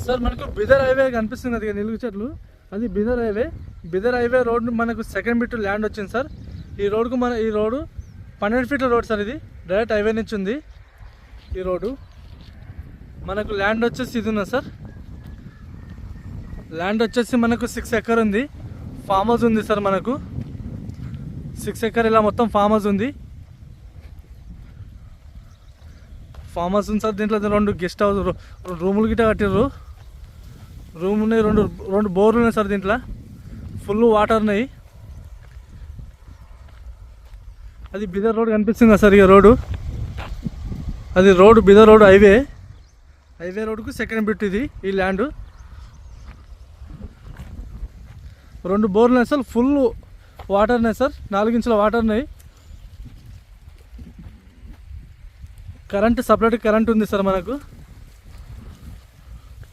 Sir మనకు Bidar highway కనిపిస్తుంది కదా నిలుగు చెట్లు, అది బిదర్ హైవే రోడ్ మనకు సెకండ్ బిట్ ల్యాండ్ వచ్చింది సార్. ఈ రోడ్కు ఈ రోడ్డు 12 ఫీట్ల రోడ్ సార్. ఇది డైరెక్ట్ హైవే నుంచి ఉంది ఈ రోడ్డు. మనకు ల్యాండ్ వచ్చేసి ఇది ఉన్నది సార్. ల్యాండ్ వచ్చేసి మనకు 6 ఎకర్ ఉంది. ఫామ్ హౌస్ ఉంది సార్. మనకు 6 ఎకర్ ఇలా మొత్తం ఫామ్ హౌస్ ఉంది. ఫామ్ హౌస్ ఉంది సార్. దీంట్లో 2 గెస్ట్ హౌస్ రూములు గిట్ట కట్టారు. రూమ్ ఉన్నాయి, రెండు బోర్లు ఉన్నాయి సార్. దీంట్లో ఫుల్ వాటర్ ఉన్నాయి. అది బిదర్ రోడ్ కనిపిస్తుంది సార్. ఇక రోడ్డు అది బిదర్ రోడ్ హైవే రోడ్కు సెకండ్ బిట్ ఇది. ఈ ల్యాండ్ 2 బోర్లు ఉన్నాయి సార్. ఫుల్ వాటర్ ఉన్నాయి సార్. 4 ఇంచుల వాటర్ ఉన్నాయి. కరెంట్ సపరేట్ కరెంట్ ఉంది సార్ మనకు.